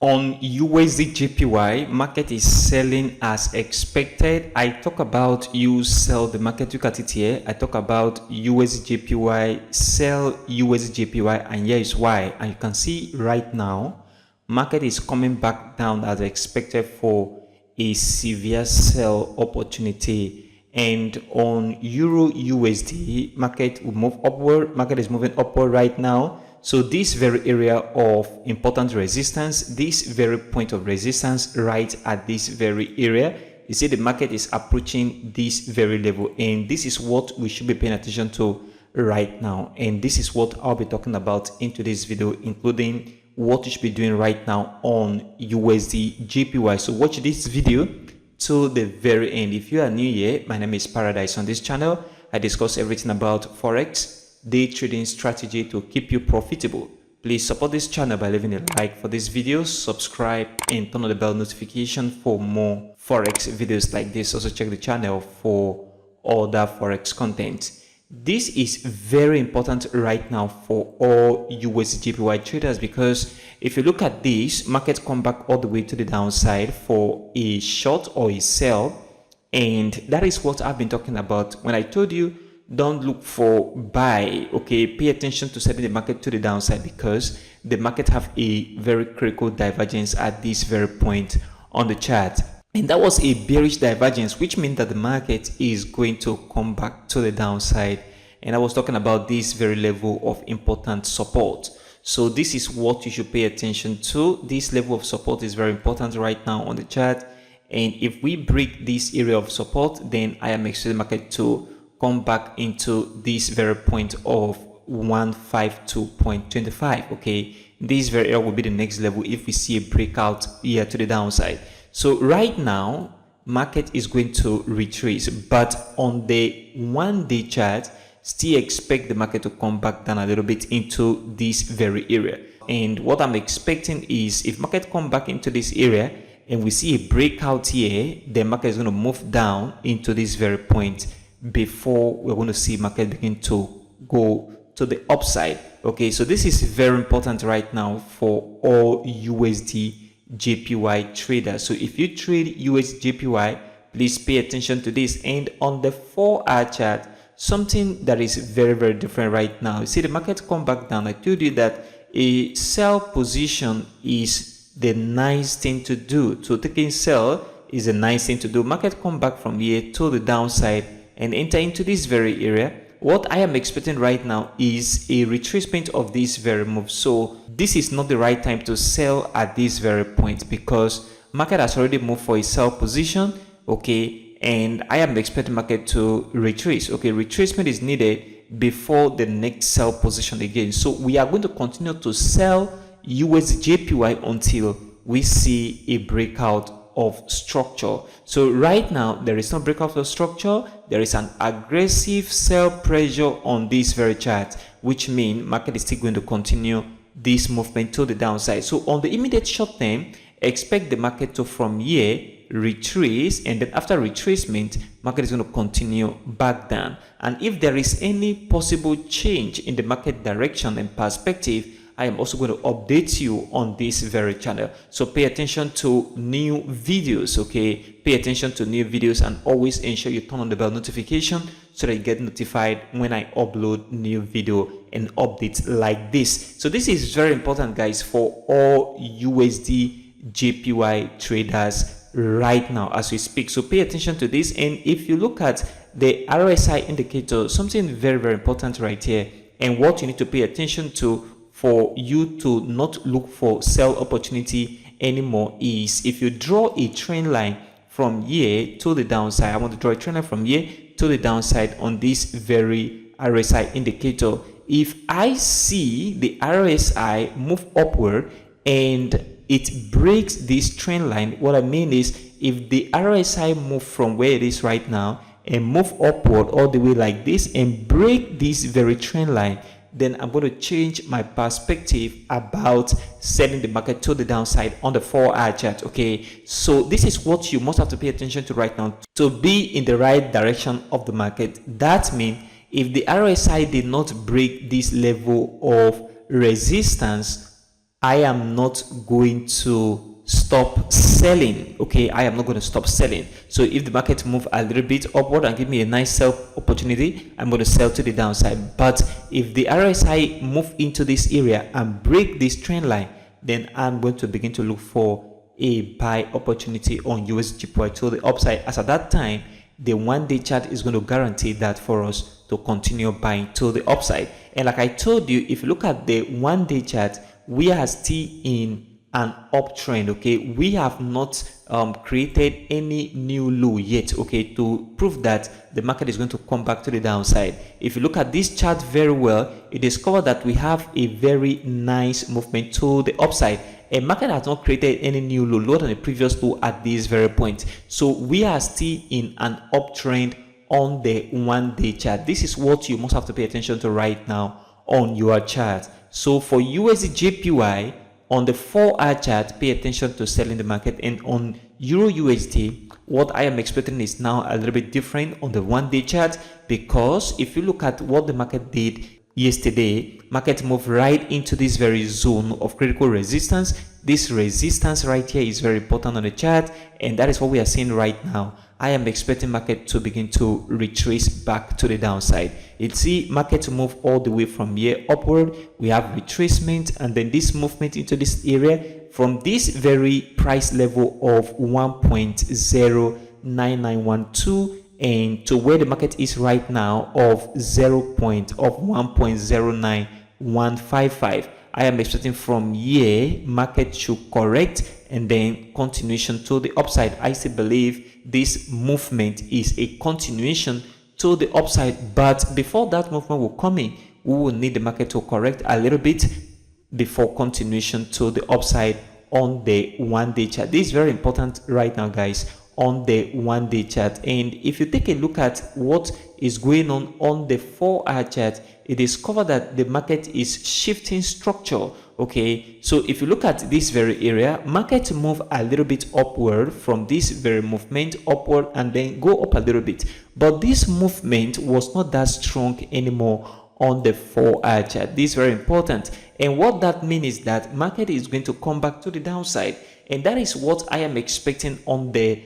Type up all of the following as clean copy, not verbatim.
On USDJPY, market is selling as expected. I talk about you sell the market. Look at it here. I talk about USDJPY, sell USDJPY, and here is why. And you can see right now, market is coming back down as expected for a severe sell opportunity. And on Euro USD, market will move upward. Market is moving upward right now. So this very area of important resistance, this very point of resistance right at this very area, you see the market is approaching this very level, and this is what we should be paying attention to right now. And this is what I'll be talking about in today's video, including what you should be doing right now on USDJPY. So watch this video to the very end. If you are new here, my name is Paradise. On this channel, I discuss everything about Forex, day trading strategy to keep you profitable. Please support this channel by leaving a like for this video, subscribe, and turn on the bell notification for more Forex videos like this. Also check the channel for other Forex content. This is very important right now for all USDJPY traders, because if you look at this, market come back all the way to the downside for a short or a sell, and that is what I've been talking about when I told you don't look for buy. Okay, pay attention to setting the market to the downside, because the market have a very critical divergence at this very point on the chart, and that was a bearish divergence, which means that the market is going to come back to the downside. And I was talking about this very level of important support. So this is what you should pay attention to. This level of support is very important right now on the chart, and if we break this area of support, then I am expecting the market to come back into this very point of 152.25. okay, this very area will be the next level if we see a breakout here to the downside. So right now market is going to retrace, but on the 1-day chart, still expect the market to come back down a little bit into this very area. And what I'm expecting is, if market come back into this area and we see a breakout here, the market is going to move down into this very point before we're going to see market begin to go to the upside. Okay, so this is very important right now for all USDJPY traders. So if you trade USDJPY, please pay attention to this. And on the 4-hour chart, something that is very, very different right now. You see the market come back down. I told you that a sell position is the nice thing to do. So taking sell is a nice thing to do. Market come back from here to the downside and enter into this very area. What I am expecting right now is a retracement of this very move. So this is not the right time to sell at this very point, because market has already moved for a sell position. Okay, and I am expecting market to retrace. Okay, retracement is needed before the next sell position again. So we are going to continue to sell USDJPY until we see a breakout of structure. So right now there is no breakout of structure. There is an aggressive sell pressure on this very chart, which means market is still going to continue this movement to the downside. So on the immediate short term, expect the market to from here retrace, and then after retracement, market is going to continue back down. And if there is any possible change in the market direction and perspective, I am also going to update you on this very channel. So pay attention to new videos. Okay, pay attention to new videos, and always ensure you turn on the bell notification so that you get notified when I upload new video and updates like this. So this is very important, guys, for all USDJPY traders right now as we speak. So pay attention to this. And if you look at the RSI indicator, something very, very important right here, and what you need to pay attention to for you to not look for sell opportunity anymore is, if you draw a trend line from here to the downside, I want to draw a trend line from here to the downside on this very RSI indicator. If I see the RSI move upward and it breaks this trend line, what I mean is, if the RSI move from where it is right now and move upward all the way like this and break this very trend line, then I'm going to change my perspective about selling the market to the downside on the 4-hour chart. Okay, so this is what you must have to pay attention to right now to be in the right direction of the market. That means if the RSI did not break this level of resistance I am not going to stop selling. Okay, I am not going to stop selling. So if the market move a little bit upward and give me a nice sell opportunity, I'm going to sell to the downside. But if the RSI move into this area and break this trend line, then I'm going to begin to look for a buy opportunity on USDJPY to the upside, as at that time the 1-day chart is going to guarantee that for us to continue buying to the upside. And like I told you, if you look at the 1-day chart, we are still in an uptrend. Okay, we have not created any new low yet, okay, to prove that the market is going to come back to the downside. If you look at this chart very well, you discover that we have a very nice movement to the upside. A market has not created any new low, lower than the previous low at this very point. So we are still in an uptrend on the 1-day chart. This is what you must have to pay attention to right now on your chart. So for USDJPY, on the 4-hour chart, pay attention to selling the market. And on EURUSD, what I am expecting is now a little bit different on the 1-day chart, because if you look at what the market did yesterday, market moved right into this very zone of critical resistance. This resistance right here is very important on the chart, and that is what we are seeing right now. I am expecting market to begin to retrace back to the downside. You see market to move all the way from here upward. We have retracement, and then this movement into this area from this very price level of 1.09912 and to where the market is right now of 1.09155. I am expecting from here market should correct and then continuation to the upside. I still believe this movement is a continuation to the upside, but before that movement will come in, we will need the market to correct a little bit before continuation to the upside on the 1-day chart. This is very important right now, guys, on the 1-day chart. And if you take a look at what is going on the 4-hour chart, it is covered that the market is shifting structure. Okay, so if you look at this very area, market move a little bit upward from this very movement upward and then go up a little bit, but this movement was not that strong anymore on the 4-hour chart. This is very important, and what that means is that market is going to come back to the downside, and that is what I am expecting on the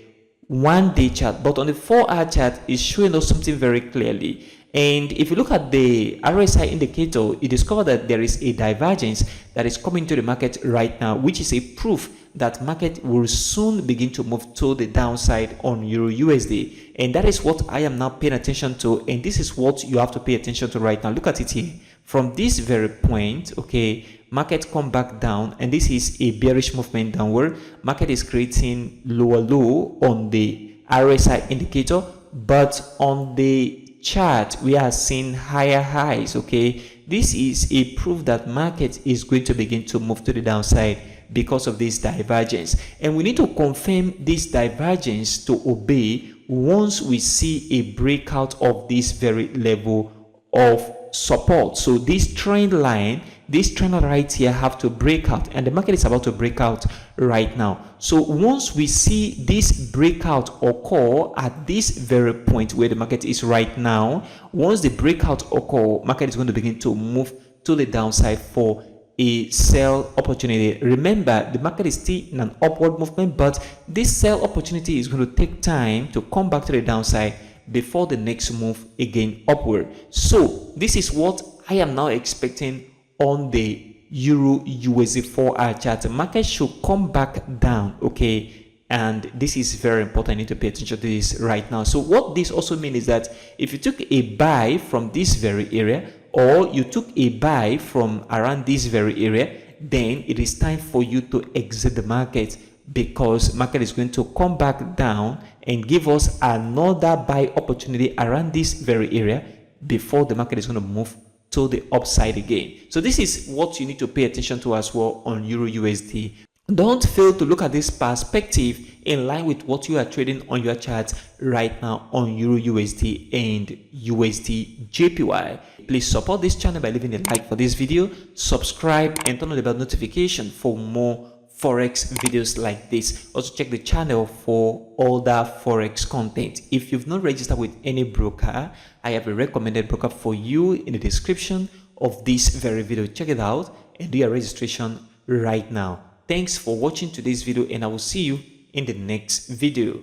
1-day chart. But on the 4-hour chart is showing us something very clearly. And if you look at the RSI indicator, you discover that there is a divergence that is coming to the market right now, which is a proof that market will soon begin to move to the downside on EURUSD. And that is what I am now paying attention to, and this is what you have to pay attention to right now. Look at it here. From this very point, okay, market come back down, and this is a bearish movement downward. Market is creating lower low on the RSI indicator, but on the chart we are seeing higher highs. Okay, this is a proof that market is going to begin to move to the downside because of this divergence, and we need to confirm this divergence to obey once we see a breakout of this very level of support. So this trend line right here have to break out, and the market is about to break out right now. So once we see this breakout occur at this very point where the market is right now, once the breakout occur, market is going to begin to move to the downside for a sell opportunity. Remember, the market is still in an upward movement, but this sell opportunity is going to take time to come back to the downside before the next move again upward. So this is what I am now expecting on the EURUSD 4-hour chart. The market should come back down, okay, and this is very important. I need to pay attention to this right now. So what this also means is that if you took a buy from this very area, or you took a buy from around this very area, then it is time for you to exit the market, because market is going to come back down and give us another buy opportunity around this very area before the market is going to move to the upside again. So this is what you need to pay attention to as well on EURUSD. Don't fail to look at this perspective in line with what you are trading on your charts right now on EURUSD and USDJPY. Please support this channel by leaving a like for this video, subscribe, and turn on the bell notification for more Forex videos like this. Also check the channel for other Forex content. If you've not registered with any broker, I have a recommended broker for you in the description of this very video. Check it out and do your registration right now. Thanks for watching today's video, and I will see you in the next video.